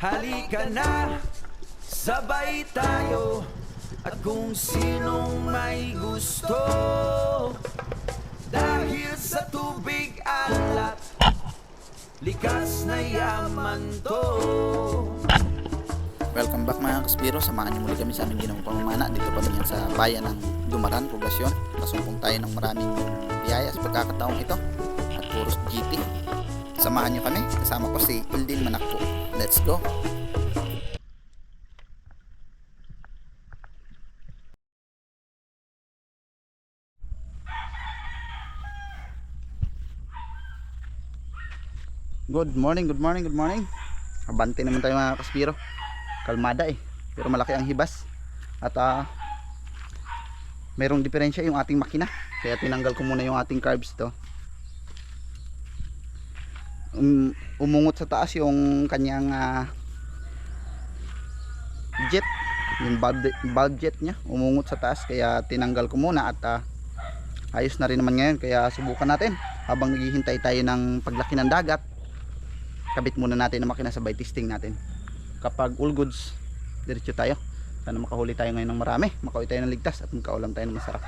Halika na, sabay tayo. At kung sinong may gusto, dahil sa tubig alat, likas na yaman to. Welcome back mga kaspiro, samahan niyo muli kami sa aming ginawang pamamana. Dito pa rin yan sa bayan ng Dumaran, Poblasyon. Pasumpong tayo ng maraming biyaya sa pagkakataong ito at puros GT. Samahan niyo kami, kasama ko si Ildin Manakpo. Let's go! Good morning. Abante naman tayo mga kaspiro. Kalmada pero malaki ang hibas. At mayroong diferensya yung ating makina. Kaya tinanggal ko muna yung ating carbs to. Umungot sa taas yung kanyang jet. Yung valve jet nya umungot sa taas. Kaya tinanggal ko muna at ayos na rin naman ngayon. Kaya subukan natin habang naghihintay tayo ng paglaki ng dagat. Kabit muna natin ang makina, sabay testing natin. Kapag all goods, diretso tayo. Sana makahuli tayo ngayon ng marami, makauwi tayo ng ligtas at makaulam tayo ng masarap.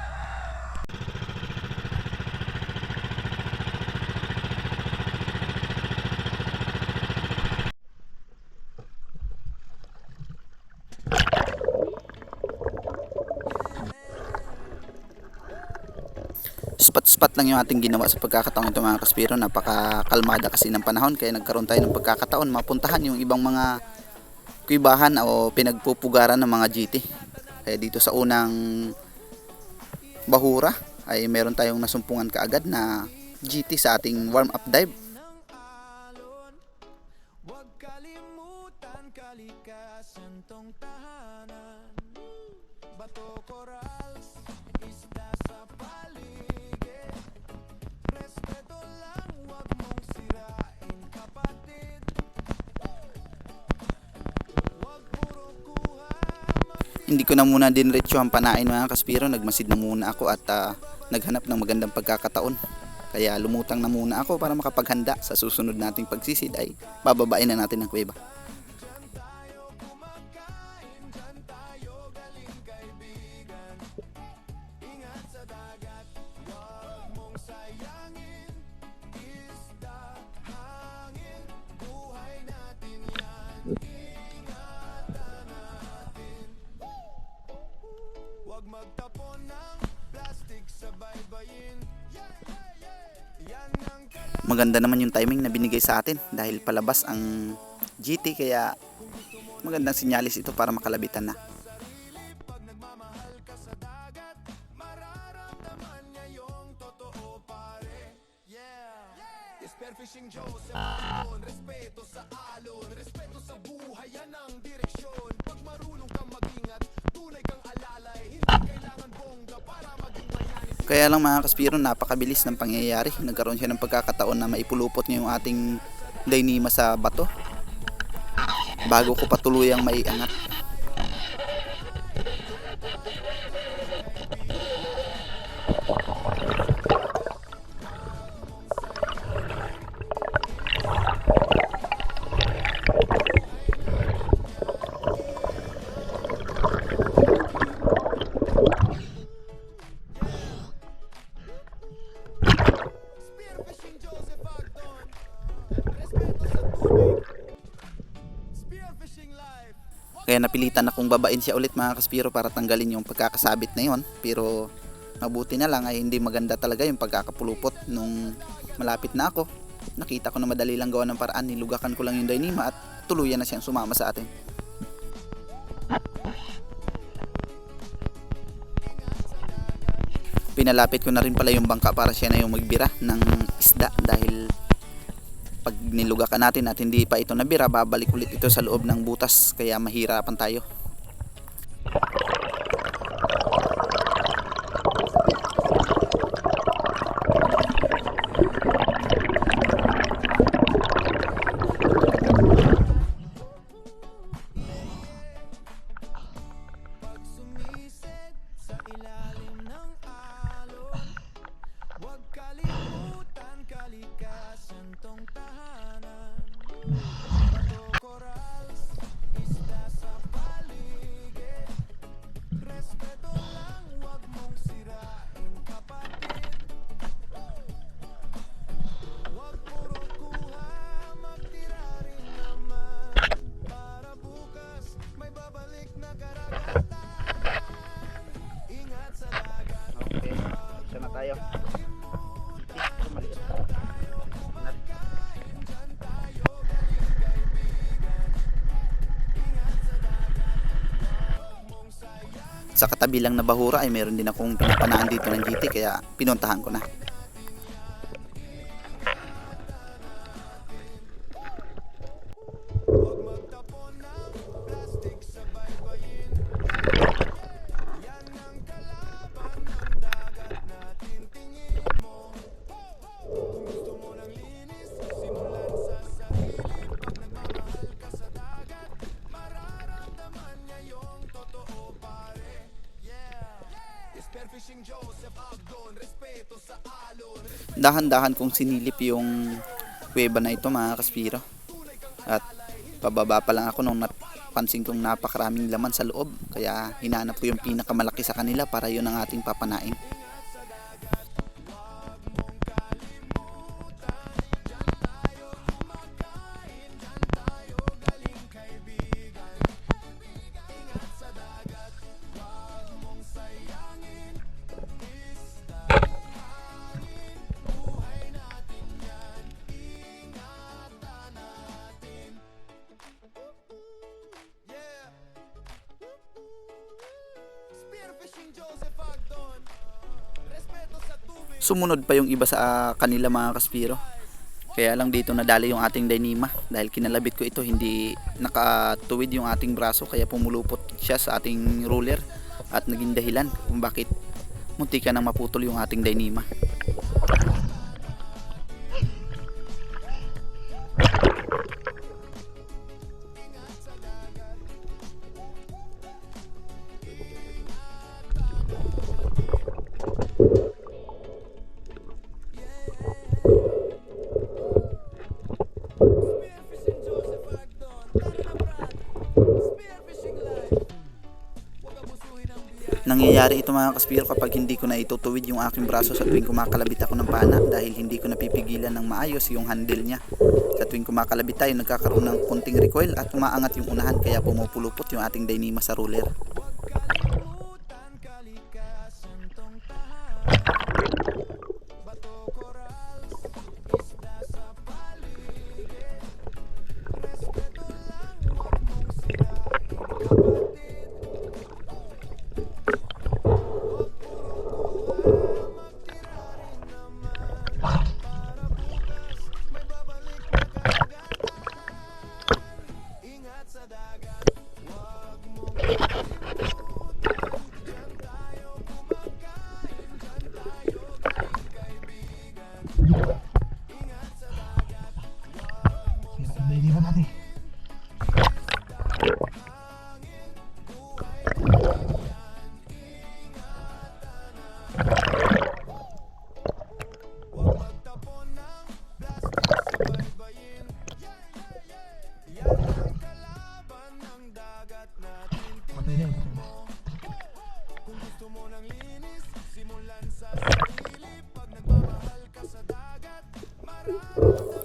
Spot lang yung ating ginawa sa pagkakataon ito mga kaspiro. Napakakalmada kasi ng panahon, kaya nagkaroon tayo ng pagkakataon mapuntahan yung ibang mga kuibahan o pinagpupugaran ng mga GT. Kaya dito sa unang bahura ay meron tayong nasumpungan kaagad na GT sa ating warm up dive. Hindi ko na muna dinretso ang panain mga kaspiro. Nagmasid na muna ako at naghanap ng magandang pagkakataon. Kaya lumutang na muna ako para makapaghanda sa susunod nating pagsisid ay bababain na natin ang kuweba. Maganda naman yung timing na binigay sa atin dahil palabas ang GT, kaya magandang sinyalis ito para makalabitan na. Kaya lang mga kaspiro, napakabilis ng pangyayari. Nagkaroon siya ng pagkakataon na maipulupot niya yung ating Dyneema sa bato bago ko patuluyang maiangat. Kaya napilitan akong babain siya ulit mga kaspiro para tanggalin yung pagkakasabit na yon. Pero mabuti na lang ay hindi maganda talaga yung pagkakapulupot. Nung malapit na ako, nakita ko na madali lang gawa ng paraan. Nilugakan ko lang yung Dyneema at tuluyan na siyang sumama sa atin. Pinalapit ko na rin pala yung bangka para siya na yung magbira ng isda, dahil pag nilugakan natin at hindi pa ito nabira, babalik ulit ito sa loob ng butas, kaya mahirapan tayo. sa katabi lang na bahura ay meron din akong pinapanaan dito ng GT, kaya pinuntahan ko na. Dahan-dahan kong sinilip yung kuweba na ito mga kaspiro, at pababa pa lang ako nung napansin kong napakaraming laman sa loob, kaya hinanap ko yung pinakamalaki sa kanila para yun ang ating papanain. Sumunod pa yung iba sa kanila mga kaspiro, kaya lang dito nadali yung ating Dyneema. Dahil kinalabit ko ito, hindi nakatuwid yung ating braso, kaya pumulupot siya sa ating roller at naging dahilan kung bakit muntika nang maputol yung ating Dyneema. Nangyayari ito mga kaspiro kapag hindi ko na itutuwid yung aking braso sa tuwing kumakalabit ako ng pana, dahil hindi ko napipigilan ng maayos yung handle niya. Sa tuwing kumakalabit tayo, nagkakaroon ng konting recoil at umaangat yung unahan, kaya pumupulupot yung ating Dyneema sa roller.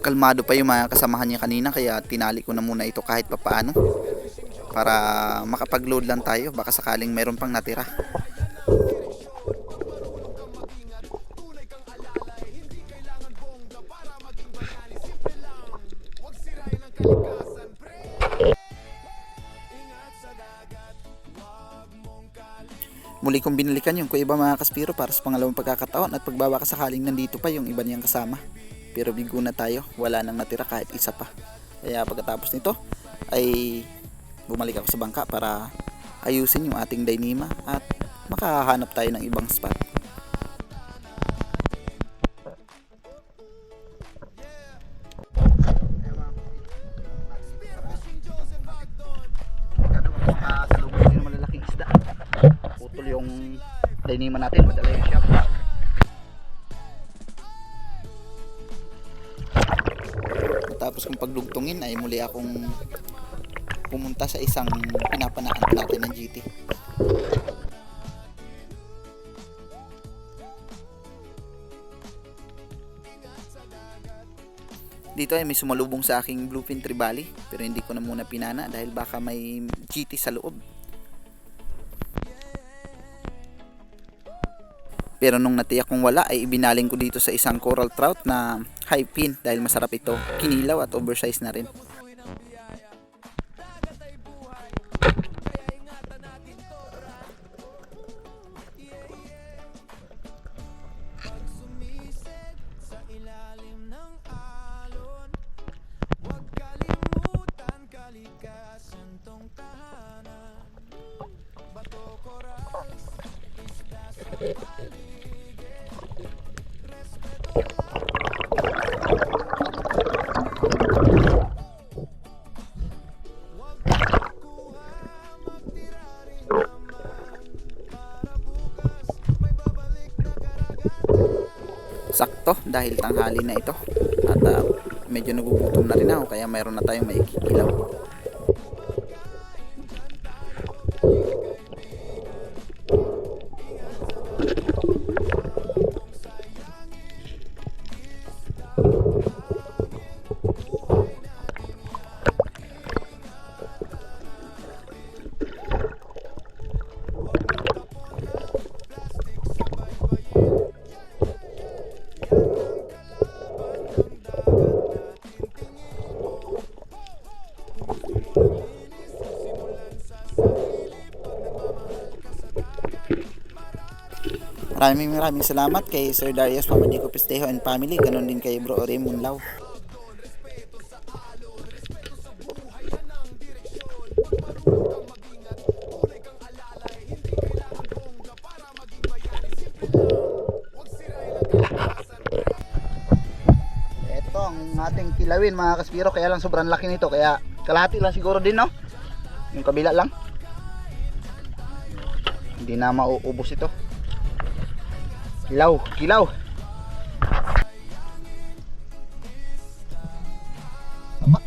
Kalmado pa yung mga kasamahan niya kanina, kaya tinali ko na muna ito kahit papaano para makapag-load lang tayo, baka sakaling mayroon pang natira. Muli kong binalikan yung kuweba mga kaspiro para sa pangalawang pagkakataon, at pagbaba sakaling nandito pa yung iba niyang kasama. Pero bigo na tayo, wala nang natira kahit isa pa. Kaya pagkatapos nito ay bumalik ako sa bangka para ayusin yung ating Dyneema at makahanap tayo ng ibang spot. Salubungin yung malalaking isda. Putol yung Dyneema natin, madala yung shop. Tapos kung pagdugtungin ay muli akong pumunta sa isang pinapanaan natin ng GT. Dito ay may sumalubong sa aking bluefin trevally, pero hindi ko na muna pinana dahil baka may GT sa loob. Pero nung natiyak kong wala ay ibinaling ko dito sa isang coral trout na high pin dahil masarap ito, kinilaw at oversize na rin. dahil tanghali na ito at medyo nagugutom na rin ako, kaya mayroon na tayong maikikilaw. Maraming salamat kay Sir Darius Pamadico Pestejo and family, ganon din kay Bro Ore Munlaw. Ito ang ating kilawin mga kaspiro, kaya lang sobrang laki nito, kaya kalahati lang siguro din, no? Yung kabila lang, hindi na mauubos ito. Kilaw. Tama.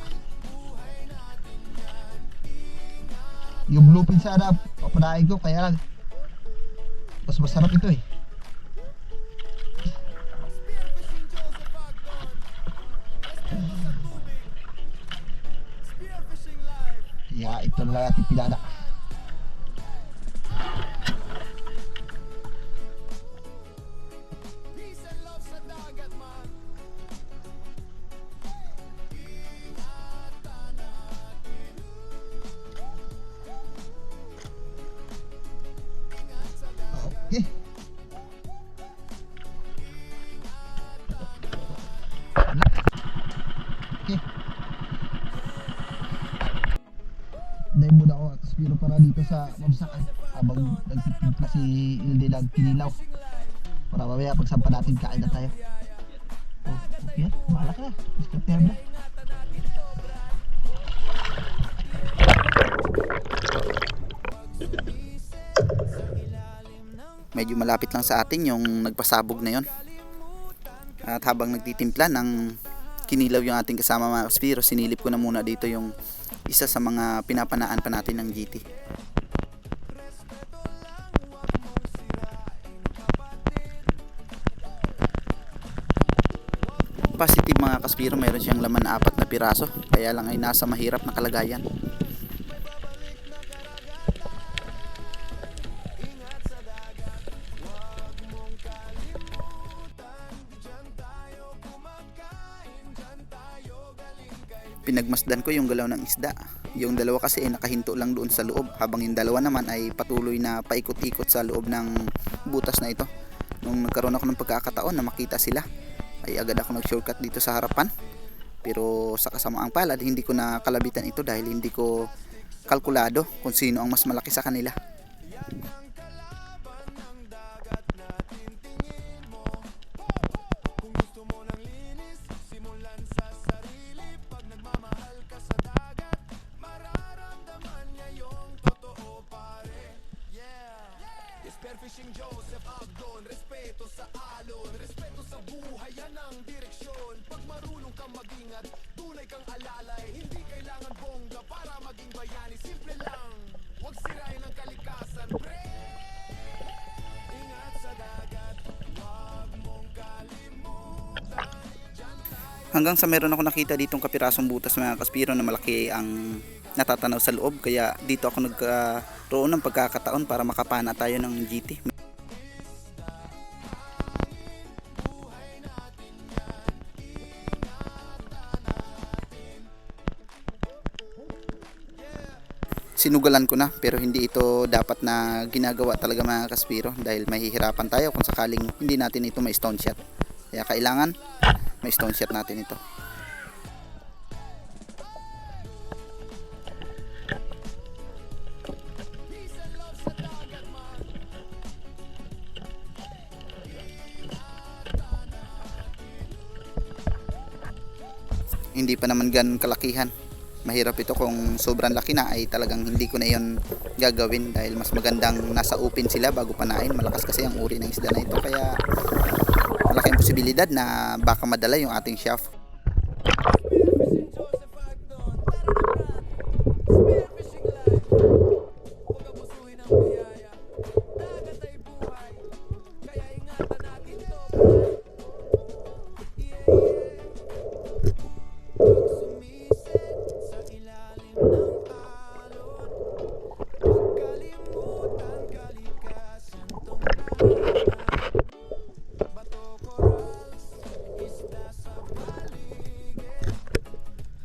Yung bluepin sana papadaig ko, kaya lang mas masarap ito eh. Kaya ito na lang ating pinana. Okay. Okay. Dahil muna ako at Spiro para dito sa mamsakan habang nagtitimpla si Ilde ng kinilaw. Para mamaya pagsampa natin kain na tayo. Oh, okay. Bahala ka na. Mr. Terna. Medyo malapit lang sa atin yung nagpasabog na yon. At habang nagtitimpla ng kinilaw yung ating kasama mga kaspiro, sinilip ko na muna dito yung isa sa mga pinapanaan pa natin ng GT. Positive mga kaspiro, mayroon siyang laman na 4 na piraso, kaya lang ay nasa mahirap na kalagayan. Pinagmasdan ko yung galaw ng isda. Yung dalawa kasi ay nakahinto lang doon sa loob, habang yung dalawa naman ay patuloy na paikot-ikot sa loob ng butas na ito. Nung nagkaroon ako ng pagkakataon na makita sila, ay agad ako nag-shortcut dito sa harapan. Pero sa kasamaang palad, hindi ko na kalabitan ito dahil hindi ko kalkulado kung sino ang mas malaki sa kanila. Fishing Joseph Abdon, respeto sa alon, respeto sa buhay, yan ang direksyon. Pag marunong kang mag-ingat, tunay kang alalay. Hindi kailangan bongga para maging bayani, simple lang, huwag sirain ang kalikasan, pre. Ingat sa dagat, huwag mong kalimutan. Hanggang sa meron ako nakita ditong kapirasong butas mga kaspiro na malaki ang natatanaw sa loob, kaya dito ako nagkaroon ng pagkakataon para makapana tayo ng GT. Sinugalan ko na, pero hindi ito dapat na ginagawa talaga mga kaspiro dahil mahihirapan tayo kung sakaling hindi natin ito may stone shot. Kaya kailangan may stone shot natin ito. Hindi pa naman ganun kalakihan. Mahirap ito kung sobrang laki na, ay talagang hindi ko na yon gagawin dahil mas magandang nasa open sila bago panain. Malakas kasi ang uri ng isda na ito, kaya malaki ang posibilidad na baka madala yung ating shaft. Spearfishing Joseph Agdon, tara na brad. Spearfishing live. Huwag abusuhin ang biyaya. Dagat ay buhay, kaya ingatan natin to brad. Yeah, yeah. Pag sumisid sa ilalim ng alon, huwag kalimutan kalikasan tong lahat. Bato, corals, isda sa paligid.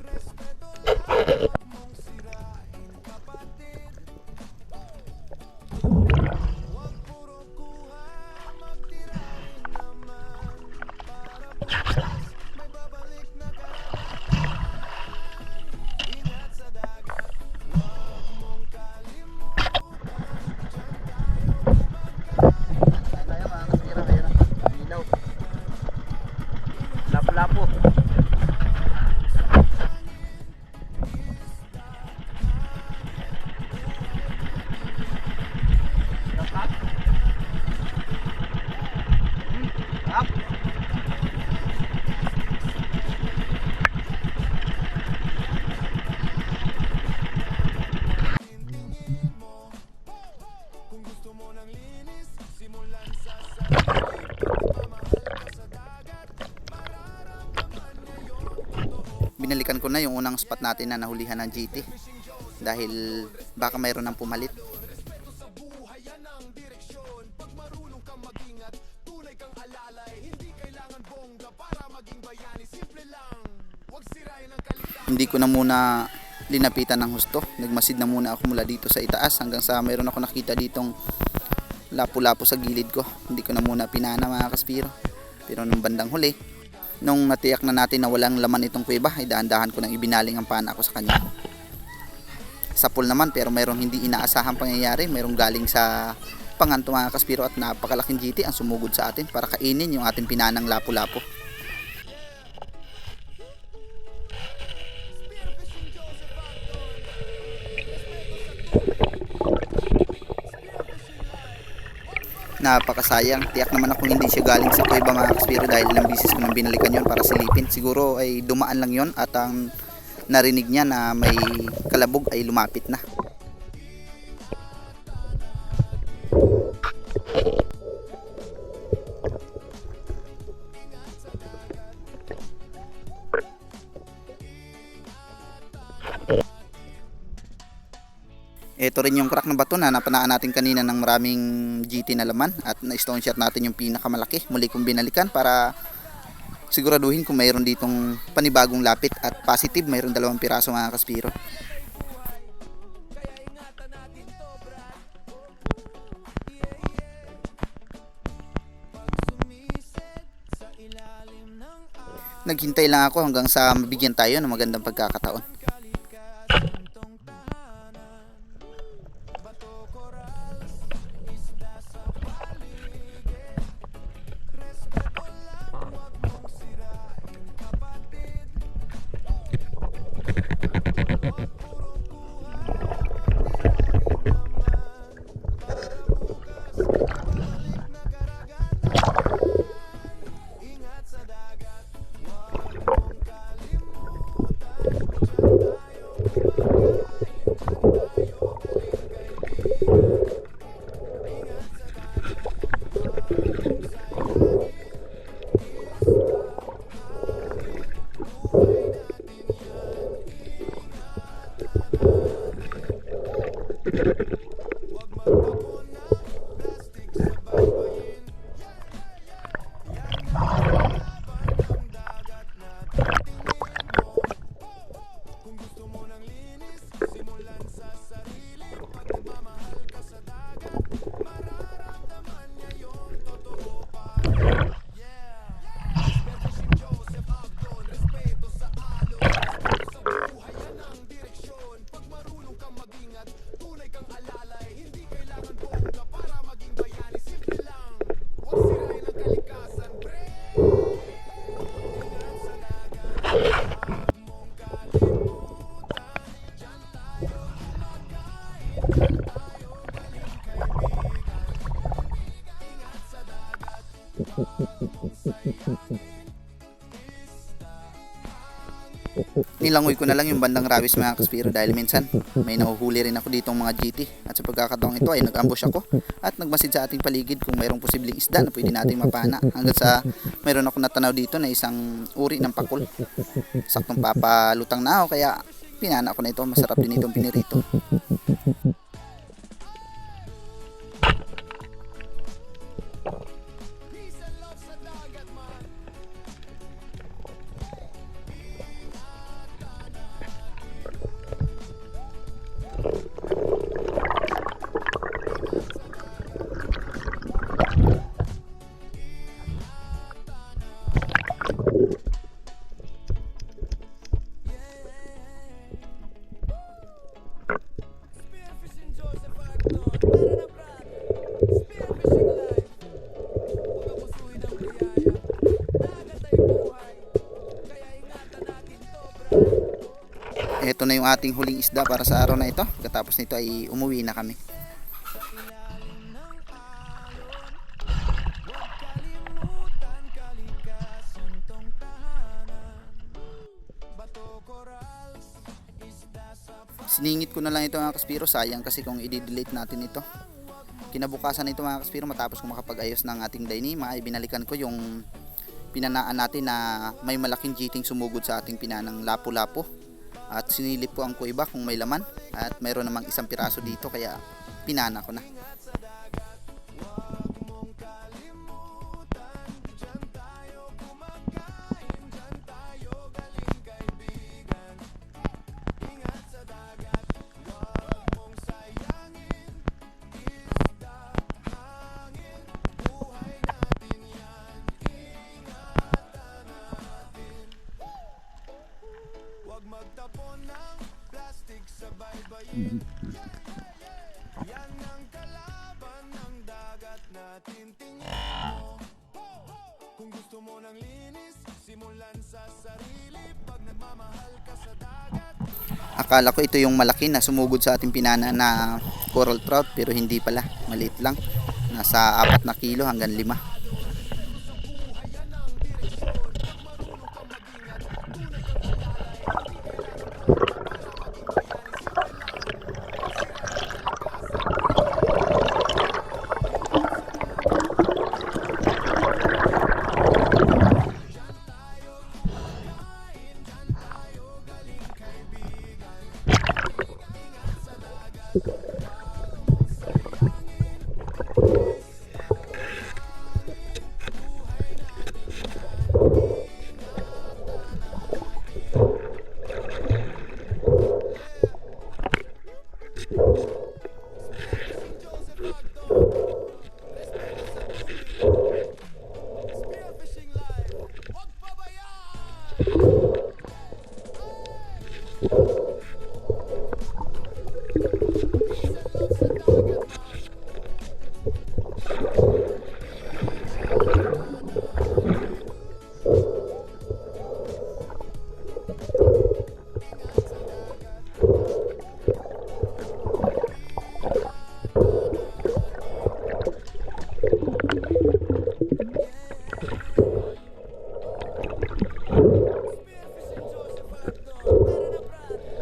Respeto lang, huwag mong sirain kapatid. Huwag puro kuha, magtira rin naman. Para bukas, may babalik na karagatan. Ingat sa dagat, huwag mong kalimutan. Diyan tayo kumakain. Tayo mga kaspiro, ayun ang ilaw. Lapo-lapo. Tingin mo, kung gusto mo ng linis, simulan sa sarili. Pagmamahal ka sa dagat, mararamdaman ngayon totoo. Binalikan ko na yung unang spot natin na nahulihan ng GT dahil baka mayroon ng pumalit. Respeto sa buhay, yan ang direksyon. Pag marunong kang mag-ingat, tunay kang alalay. Hindi kailangan bongga para maging bayani. Simple lang, huwag sirain ang kalikasan. Hindi ko na muna linapitan ng husto. Nagmasid na muna ako mula dito sa itaas hanggang sa mayroon ako nakita ditong lapu-lapu sa gilid ko. Hindi ko na muna pinana mga kaspiro. Pero nung bandang huli, nung natiyak na natin na walang laman itong kuweba, ay dahan-dahan ko nang ibinaling ang pana ko sa kanya. Sapol naman pero mayroong hindi inaasahang pangyayari. Mayroong galing sa panganto mga kaspiro at napakalaking GT ang sumugod sa atin para kainin yung ating pinanang lapu-lapu. Spearfishing Joseph Agdon, respeto sa Napakasayang. Tiyak naman ako hindi siya galing sa kuweba mga kaspiro dahil ilang bisis ko nang binalikan yon para silipin. Siguro ay dumaan lang yon at ang narinig niya na may kalabog ay lumapit na. Ito rin yung crack na bato na napanaan natin kanina ng maraming GT na laman at na-stone shot natin yung pinakamalaki. Muli kong binalikan para siguraduhin kung mayroon ditong panibagong lapit at positive mayroon 2 piraso mga kaspiro. kaya ingatan natin to brad. Yeah, yeah. Pag sumisid sa ilalim ng Naghintay lang ako hanggang sa mabigyan tayo ng magandang pagkakataon. kalikasan tong tahanan. Bato, corals, isda sa paligid. Respeto lang, huwag mong sirain kapatid. Huwag puro kuha, magtira rin naman. Para bukas, babalik na karagatan. Ingat sa dagat, huwag mong kalimutan. Diyan tayo kumakain, diyan tayo huling kaibigan. Ingat sa dagat, huwag mong sayangin. Isda, hangin, buhay natin yan. Ingatan natin. Huwag magtapon ng plastic sa baybayin. Yan ang laban ng dagat natin. Tingin mo, kung gusto mo ng linis, simulan sa sarili. Pag nagmamahal ka sa dagat, mararamdaman niya yung totoo pa. Yeah! Spearfishing Joseph Agdon, respeto sa alon. Respeto sa buhay, yan ang direksyon. Pag marunong kang mag-ingat, tunay kang alalay. Hindi kailangan bongga para maging bayani. Simple lang, huwag sirain ang kalikasan, pre. Ingat sa dagat, huwag mong kalimutan. Diyan tayo kumakain, diyan tayo baling kaibigan. Ingat sa dagat, huwag mong sayangin. Nilangoy ko na lang yung bandang rawis mga kaspiro dahil minsan may nahuhuli rin ako ditong mga GT. At sa pagkakataong ito ay nag-ambush ako at nagmasid sa ating paligid kung mayroong posibleng isda na pwede natin mapana. Hanggang sa mayroon ako natanaw dito na isang uri ng pakul. Saktong papalutang na ako kaya pinana ko na ito. Masarap din itong pinirito. Peace and love sa dagat man. Spearfishing Joseph Agnon. Tara na brad. Spearfishing live. Huwag abusuhin ang biyaya. Dagat ay buhay. Kaya ingatan natin to brad. Ito na yung ating huling isda para sa araw na ito. Katapos nito ay umuwi na kami. Ilalim ng alon. Huwag kalimutan kalikasan tong tahanan. Bato corals. Isda sa Siningit ko na lang ito mga kaspiro. Sayang kasi kung i-delete natin ito. Kinabukasan nito mga kaspiro, matapos kong makapag-ayos ng ating dainima, ay binalikan ko yung pinanaan natin na may malaking jiting sumugod sa ating pinanang lapu-lapu. At sinilip ko ang kuiba kung may laman. At mayroon namang isang piraso dito kaya pinana ko na. sa dagat. Huwag mong kalimutan. Diyan tayo kumakain. Diyan tayo galing kaibigan. Ingat sa dagat. Huwag mong sayangin. Isda, hangin. Buhay natin yan. Ingatan natin. Huwag magtapon ng plastic sa baybayin. Yan ang kalaban ng dagat natin. Tingnan mo. Kung gusto mo ng linis, simulan sa sarili. Pag nagmamahal ka sa dagat, Akala ko ito yung malaki na sumugod sa ating pinana na coral trout, pero hindi pala, maliit lang. Nasa 4 na kilo hanggang 5. Joseph Agnon. Respeto sa buhay. Spearfishing live. Huwag pabayaan! Peace and love sa dagat man. Spearfishing Joseph Agnon. Tara na brad.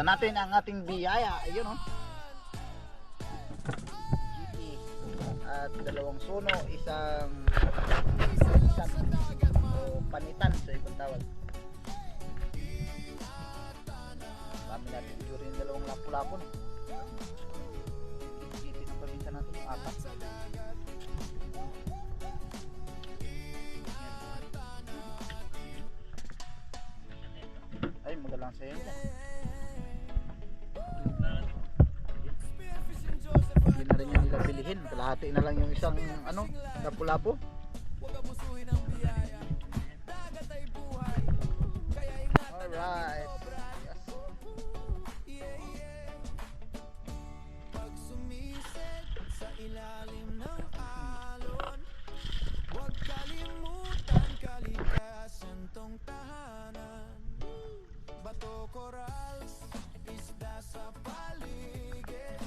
natin ang ating biyaya. Ayun oh. At dalawang suno, isang shot o panitan sa ibang tawag. Dami natin during dalawang lapu-lapo. Hindi ng probinsya natin yung apat. Ay, magalang sa'yo dyan. Hindi na rin yan nila bilihin. Kalahati na lang yung isang lapu-lapo. Alright. Bato corals, isda sa paligid.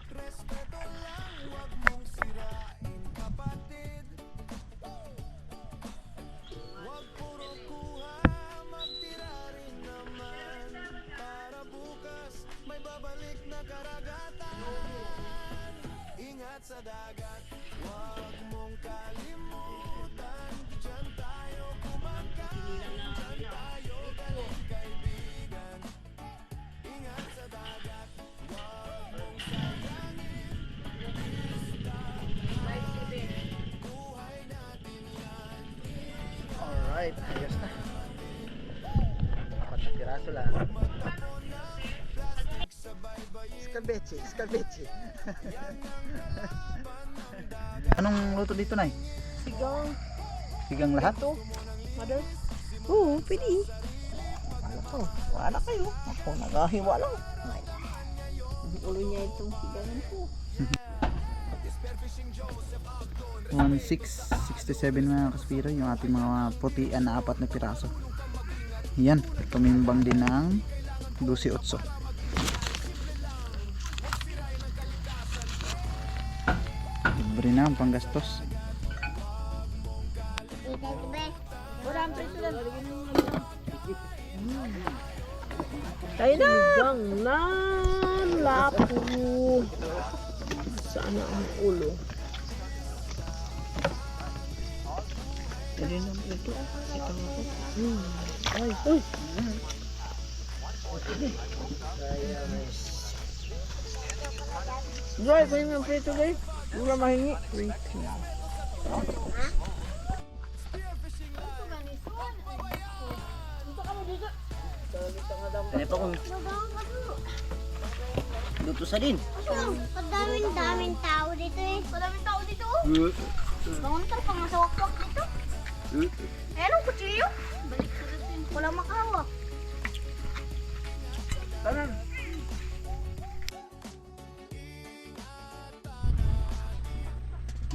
Respeto lang, wag mong sirain kapatid. Wag puro kuha, magtira rin naman. Para bukas, may babalik na karagatan. Ingat sa dagat, wag mong kalimutan. Diyan tayo kumangkan, diyan tayo galing kaibigan. Ingat sa dagat, wag mong sayangin. Isda, buhay natin yan. Alright, ayos na. Apat na piraso lang. Escabeche, escabeche. Anong luto dito, Nay? Sigang. Sigang lahat? Ito. Mother. Oo, pwede. Wala ko. Wala kayo. Ako nagahiwa lang. Ang ulo niya itong sigangan ko. 1667 mga kaspiro yung ating mga putian na apat na piraso. Yan, tumimbang din ng 12.8. Libre na ang panggastos. Tayo na! Sigang na! Lapo! Sana ang ulo. Dali naman ito. Ito ako. Ay! Ay! Dry, kayo ng prito guys. Wala mahingi. Prito. Kaya pa kung luto sa din. Daming tao dito eh. Madaming tao dito. Bangon ka pang nasa wakwak dito. Anong kutsilyo? Balik sa natin. Walang makahawak. Tanan.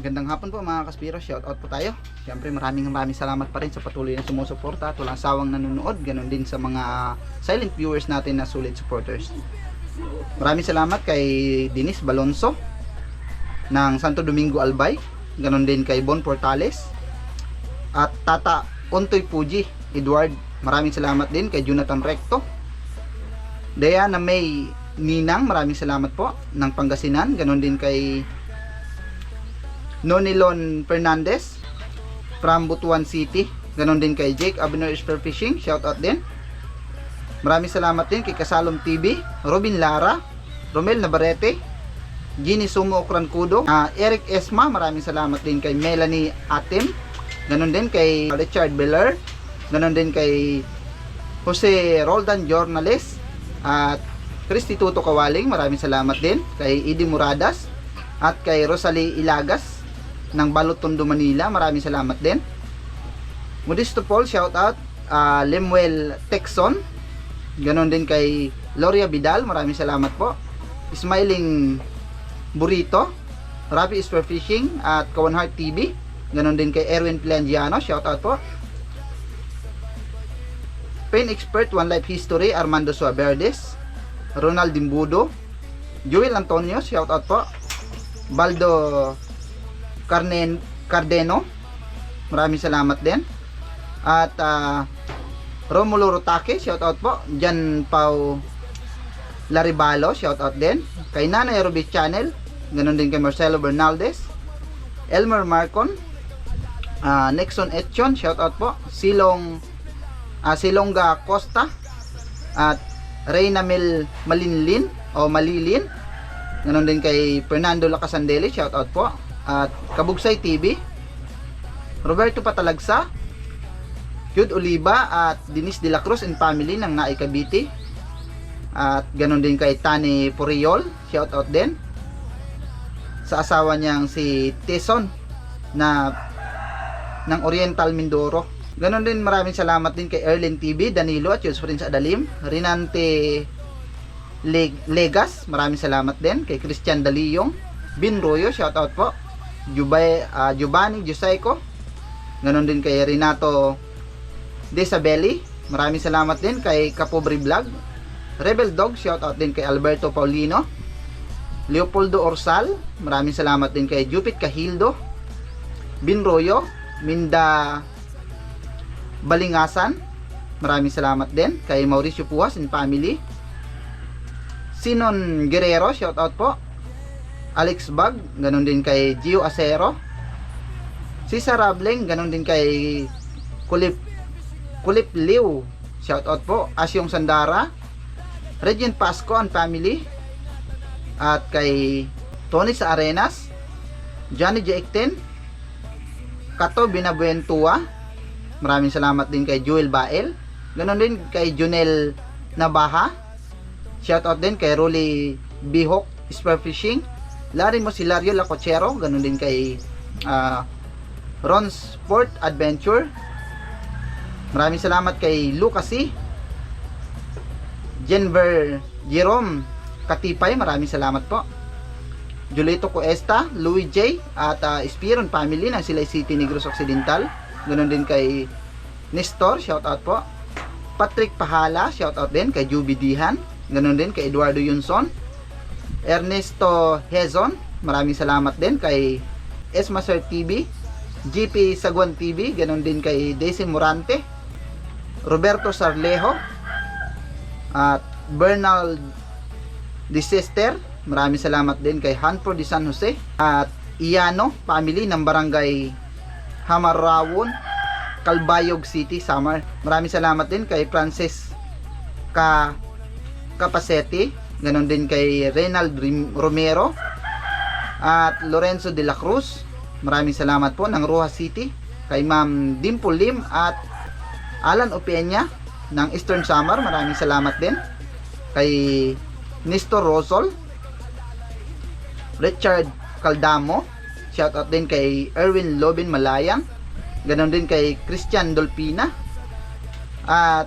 Gandang hapon po mga kaspiro, shout out po tayo. Siyempre maraming salamat pa rin sa patuloy na sumusuporta at walang sawang nanonood. Ganon din sa mga silent viewers natin na solid supporters. Maraming salamat kay Dennis Balonso ng Santo Domingo Albay. Ganon din kay Bon Portales at Tata Ontoy Puji Edward. Maraming salamat din kay Jonathan Recto. Diana May Ninang, maraming salamat po ng Pangasinan. Ganon din kay Nonilon Fernandez from Butuan City. Ganon din kay Jake Abner Spear Fishing, shout out din. Maraming salamat din kay Kasalom TV, Robin Lara, Romel Navarrete, Ginny Sumo Okrancudo, Eric Esma, maraming salamat din kay Melanie Atim. Ganon din kay Richard Beller. Ganon din kay Jose Roldan Jornales at Christy Tuto Kawaling, maraming salamat din kay Idi Muradas at kay Rosalie Ilagas ng Balot Tondo Manila, maraming salamat din. Modesto Paul, shout out. Lemuel Texon, ganon din kay Gloria Vidal, maraming salamat po. Smiling Burrito, Rafi Spear Fishing at Kawan Heart TV, ganon din kay Erwin Plangiano, shout out po. Pain Expert One Life History, Armando Suaverdes, Ronald Dimbudo, Joel Antonio, shout out po. Baldo Cardeno, maraming salamat din. At Romulo Rotake, shout out po. Jan Pau Laribalo, shoutout din. Kay Nanay Ruby Channel, ganun din kay Marcelo Bernaldez, Elmer Marcon, Nexon Etchon, shoutout po. Silongga Costa, at Reyna Malinlin o Malilin, ganun din kay Fernando Lacasandeli, shoutout po. At Kabugsay TV, Roberto Patalagsa, Jude Oliva at Denise de la Cruz and family ng Naay Cavite. At ganun din kay Tani Puriol, shoutout din. Sa asawa niyang si Teson na ng Oriental Mindoro. Ganun din, maraming salamat din kay Erlin TV, Danilo at Jules Prince Adalim, Rinante Legas, maraming salamat din kay Christian Daliyong, Bin Royo, shoutout po. Giovanni Giusaico, ganun din kay Renato Desabelli, maraming salamat din kay Kapobre Vlog, Rebel Dog, shoutout din kay Alberto Paulino, Leopoldo Orsal, maraming salamat din kay Jupit Kahildo, Bin Royo, Minda Balingasan, maraming salamat din kay Mauricio Puas and family, Sinon Guerrero, shoutout po. Alex Bag, ganun din kay Gio Acero, Cesar Rableng, ganun din kay Kulip Liu, shoutout po. Asyong Sandara, Regent Pasco and family, at kay Tony sa Arenas, Johnny Jaekten, Kato Binabuentua, maraming salamat din kay Joel Bael, ganun din kay Junel Nabaha, shoutout din kay Rolly Bihok Spearfishing, Larry Mosilario Lacochero, ganun din kay Ron Sport Adventure, maraming salamat kay Lucas C, Jenver Jerome Katipay, maraming salamat po. Julito Cuesta, Louis J at Espiron family ng Silay City, Negros Occidental, ganun din kay Nestor, shoutout po. Patrick Pahala, shoutout din kay Juby Dihan, ganun din kay Eduardo Yunson, Ernesto Hezon, maraming salamat din kay Esmaser TV, GP Saguan TV, ganun din kay Daisy Morante, Roberto Sarlejo, at Bernal Disister, maraming salamat din kay Hanford de San Jose, at Iano family ng barangay Hamarawon, Calbayog City, Samar. Maraming salamat din kay Francis Capacete, ganon din kay Reynald Romero at Lorenzo de la Cruz. Maraming salamat po ng Rojas City, kay Ma'am Dimple Lim at Alan Opeña ng Eastern Samar. Maraming salamat din kay Nestor Rosol, Richard Caldamo, shoutout din kay Erwin Lobin Malayang, ganon din kay Christian Dolpina at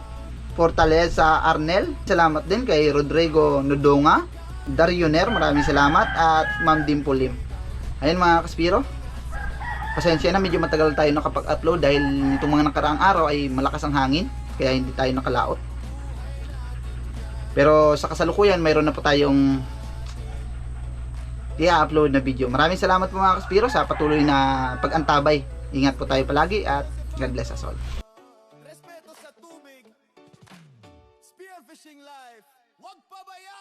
Fortaleza Arnel. Salamat din kay Rodrigo Nodonga, Darioner, maraming salamat, at Ma'am Dimpolim. Ayun mga kaspiro, pasensya na, medyo matagal tayo nakapag-upload dahil itong mga nakaraang araw ay malakas ang hangin, kaya hindi tayo nakalaot. Pero sa kasalukuyan mayroon na po tayong i-upload na video. Maraming salamat po mga kaspiro sa patuloy na pag-antabay. Ingat po tayo palagi at God bless us all. Respeto sa tubig, spearfishing life, wag pabayaan.